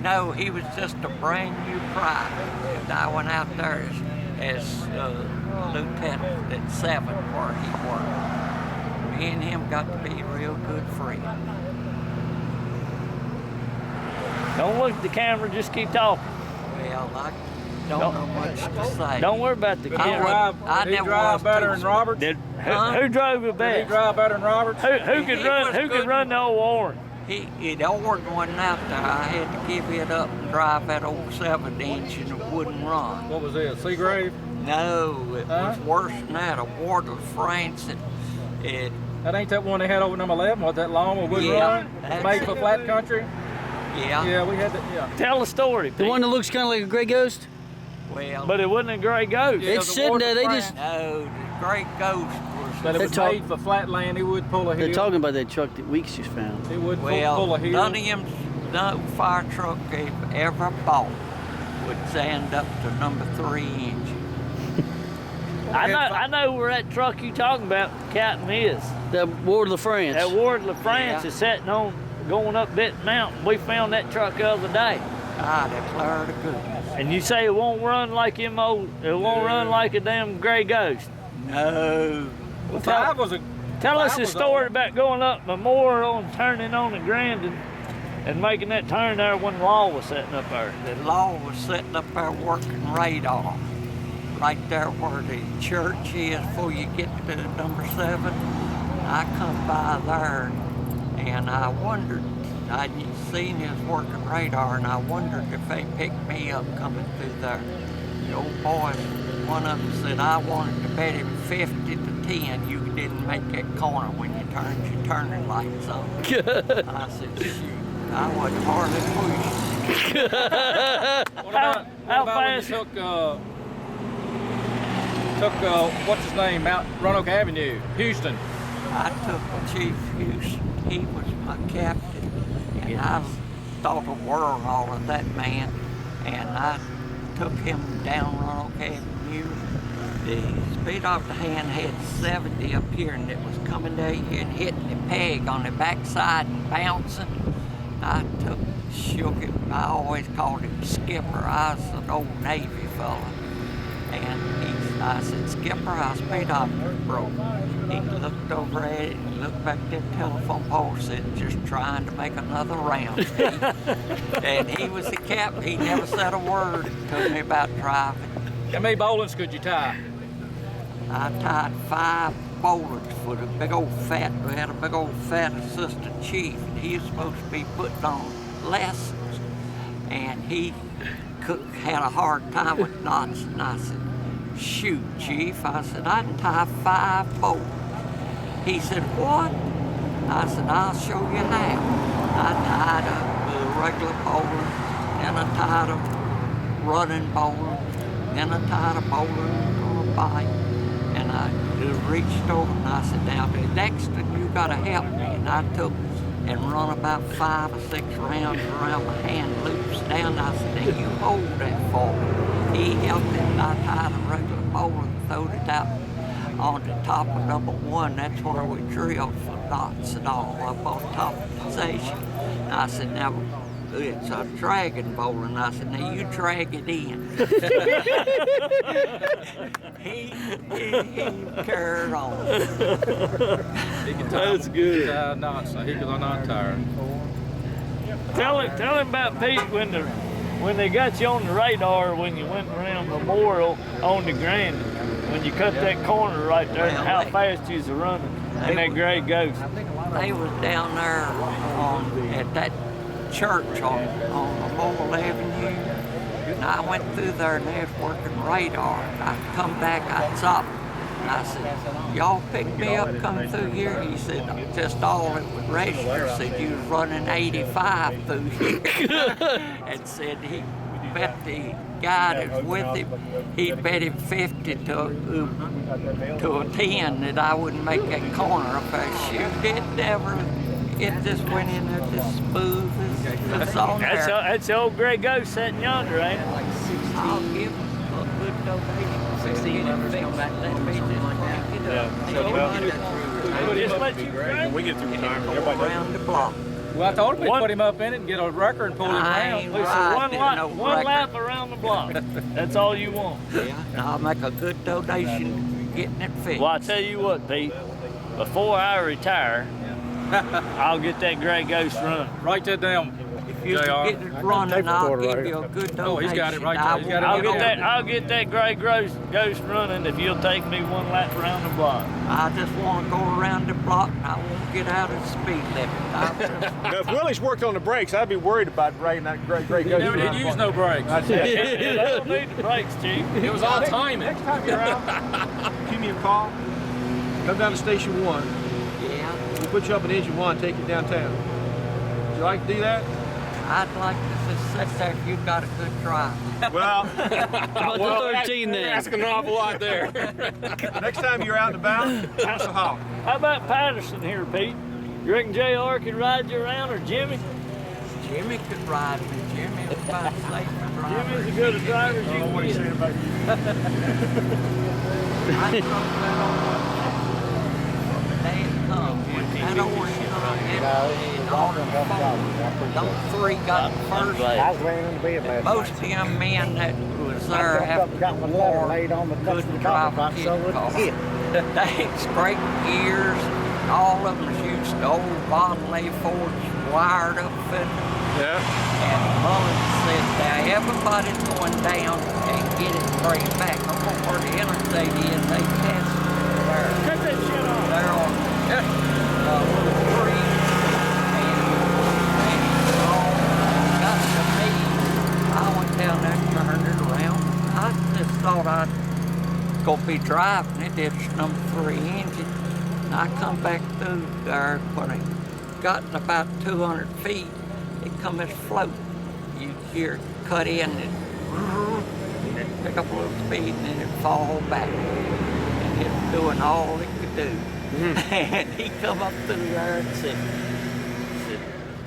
No, he was just a brand new private. And I went out there as lieutenant at 7 where he worked. Me and him got to be real good friends. Don't look at the camera, just keep talking. Well, I don't know much to say. Don't worry about the camera. I never was better than Roberts. Who drove the best? Did he drive better than Roberts? Who could run the old Warren? The Warren wasn't out there. I had to give it up and drive that old 7-inch and it wouldn't run. What was it, Seagrave? No, it was worse than that. A Ward of France. That ain't that one they had over number 11? Was that long or wouldn't run? Made for flat country? Yeah. Yeah, we had that, yeah. Tell a story, The Pete. one that looks kind of like a gray ghost? Well, But it wasn't a gray ghost. Yeah, It's sitting there, they just... no, the Great Ghost was... But it was made for flat land. He would pull a hill. They're talking about that truck that Weeks just found. He would pull Well, a hill. none of them, no fire truck they've ever bought would stand up to number 3 inch. I know where that truck you talking about, Captain is. That Ward of France. That Ward La France Yeah. is sitting on, going up Benton Mountain. We found that truck the other day. God, declare the goodness. And you say it won't run like it won't run like a damn gray ghost. No. Well, Five was a... Tell us Five a was story about going up Memorial and turning on the Grandin and making that turn there when Law was sitting up there. The law was sitting up there working radar. Right there where the church is before you get to number 7. I come by there and I wondered, I'd seen his working radar and I wondered if they picked me up coming through there. The old boys, one of them said, I wanted to bet him 50 to 10 you didn't make that corner when you turned your turning lights on. I said, shoot, I wasn't hardly pushing. How fast? When you took what's his name, Mount Roanoke Avenue, Houston. I took Chief Houston. He was my captain, and I thought the world all of that man. And I took him down Roanoke Avenue. The speed off the hand had 70 up here, and it was coming down here and hitting the peg on the backside and bouncing. I shook him. I always called him Skipper. I was an old Navy fella. And I said, Skipper, our speed off broke. He looked over at it and looked back at that telephone pole and said, just trying to make another round. And he was the captain. He never said a word to me about driving. How many bowlings could you tie? I tied 5 bowlers for the big old fat. We had a big old fat assistant chief, and he was supposed to be putting on lessons. And he had a hard time with knots, and I said, shoot, Chief. I said, I can tie 5 bowlers. He said, what? I said, I'll show you how. I tied up with a regular bowler, then I tied a running bowler, then I tied a bowler on a bike, and I just reached over and I said, now, the next one you gotta help me. And I took and run about 5 or 6 rounds around my hand loops down. I said, now you hold that for me. He helped it, and I tied a regular bowler and throwed it out on the top of number 1. That's where we drilled for knots and all up on top of the station. And I said, now, it's a dragging bowler. And I said, now you drag it in. he carried on. He can tie, That's good. Tie knots, so he was not tired. Tell him about Pete when they got you on the radar when you went around Memorial on the Grandin, when you cut that corner right there, and how fast you was running in that gray ghost. They was down there at that church on Memorial Avenue. And I went through there and they was working radar. And I come back, I stopped. And I said, y'all picked me up coming through here? He said, just all it would register said you was running 85 through here. And said he bet the guy that was with him, he bet him 50 to a 10 that I wouldn't make that corner. If I shoot it, never. It just went in there just smooth as it's on there. That's the old gray ghost sitting yonder, ain't it? I'll give him a good donation. 16 numbers come back that way, just like that. Just let you When we get through retirement, everybody Around the block. Well, I told him we'd put him up in it and get a wrecker and pull him I around. ain't Listen, riding one lap around the block. That's all you want. Yeah, and I'll make a good donation getting it fixed. Well, I tell you what, Pete. Before I retire, I'll get that gray ghost running. Write that down. If you JR. get it running, I'll give you a good donation. Oh, he's got it right there. He's got it I'll get that gray ghost running if you'll take me one lap around the block. I just want to go around the block and I won't get out of the speed limit. Now, if Willie's worked on the brakes, I'd be worried about riding that great He never did use no brakes. That's it. They don't need the brakes, Chief. It was all timing. Next time you're out, give me a call. Come down to Station 1. Yeah, We'll put you up in Engine 1 and take you downtown. Would you like to do that? I'd like to just sit there if you've got a good drive. Well, About the 13 then. asking an awful lot there. Next time you're out and about, give us a holler. How about Patterson here, Pete? You reckon JR could ride you around, or Jimmy? Jimmy could ride me. Jimmy was about safe to drive. Jimmy's as good a driver as you can What are you saying get. about you? I drove that on they come. That orange truck and all the phone. Those three got first. I was laying in the bed last Most of them men that was there after got my the letter war laid on the couldn't drive a kid car. They had straight gears. All of them used old Bonley Fords wired up and Mullen said now everybody's going down and get it straight back. I don't know where the interstate is. They test there. Cut that shit off. They're on little creek and all got to me. I went down there and turned it around. I just thought I'd go be driving it. It's number 3 engine. And I come back through there when I got about 200 feet. It come as float. You hear it cut in and it pick up a little speed and then it fall back. And it was doing all it could do. And he come up through there and said,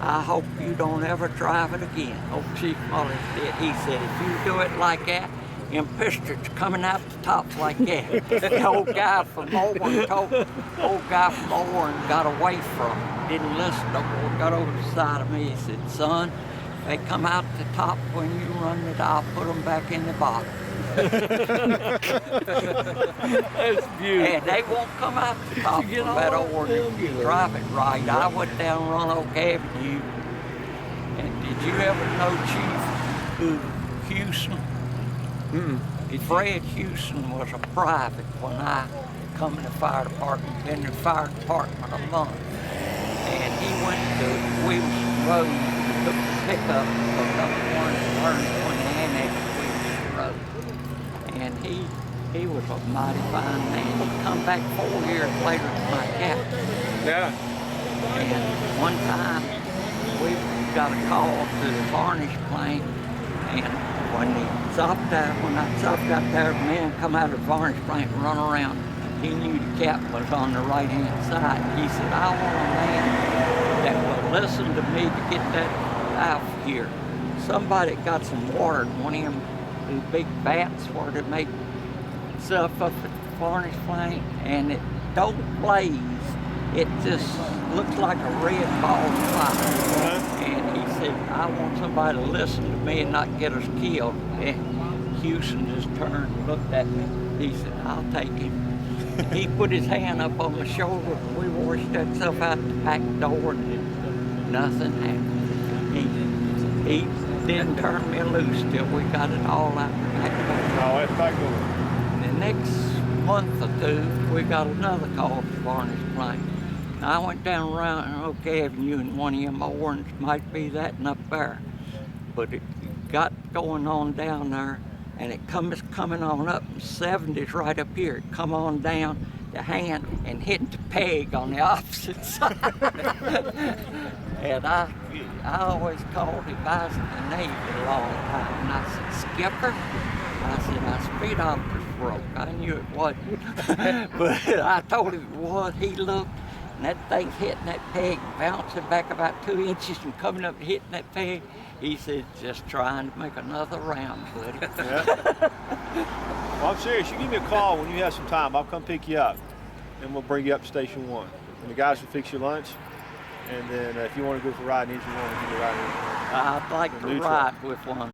I hope you don't ever drive it again. Old Chief Mullen did. He said, if you do it like that, them pistons coming out the tops like that. The old guy from Auburn got away from him. Didn't listen no more. Got over the side of me. He said, son, they come out the top when you run it. I'll put them back in the bottom. That's beautiful. And they won't come out the top of that orange if you drive it right. I went down Roanoke Avenue, and did you ever know Chief Houston? Fred Houston was a private when I come in the fire department, been in the fire department a month. And he went to Wilson Road, took the pickup, hooked up one and learned when they annexed Wilson Road. And he was a mighty fine man. He come back 4 years later to my captain. Yeah. And one time we got a call to the varnish plant, and when I stopped out there, the man come out of the varnish plant and run around. He knew the captain was on the right-hand side. He said, I want a man that will listen to me to get that out here. Somebody got some water in one of them big vats where they make stuff up at the varnish plant, and it don't blaze. It just looks like a red ball of fire. And he said, I want somebody to listen to me and not get us killed. And Houston just turned and looked at me. He said, I'll take him. And he put his hand up on my shoulder, and we washed that stuff out the back door, and nothing happened. He didn't turn me loose till we got it all out the back door. Oh, that's back over. The next month or two, we got another call to varnish plant. I went down Roanoke Avenue, and one of them orange might be that and up there. But it got going on down there, and it coming on up, and 70's right up here. It come on down the hand and hit the peg on the opposite side. And I always called him. I was in the Navy a long time, and I said, Skipper, I said, my speedometer's broke. I knew it wasn't. But I told him it was. He looked, and that thing's hitting that peg, bouncing back about 2 inches and coming up and hitting that peg. He said, just trying to make another round, buddy. Yeah. Well, I'm serious. You give me a call when you have some time. I'll come pick you up, and we'll bring you up to Station 1. And the guys will fix your lunch. And then if you want to go for riding engine, you want to get a riding engine. I'd like to Neutral. ride with one.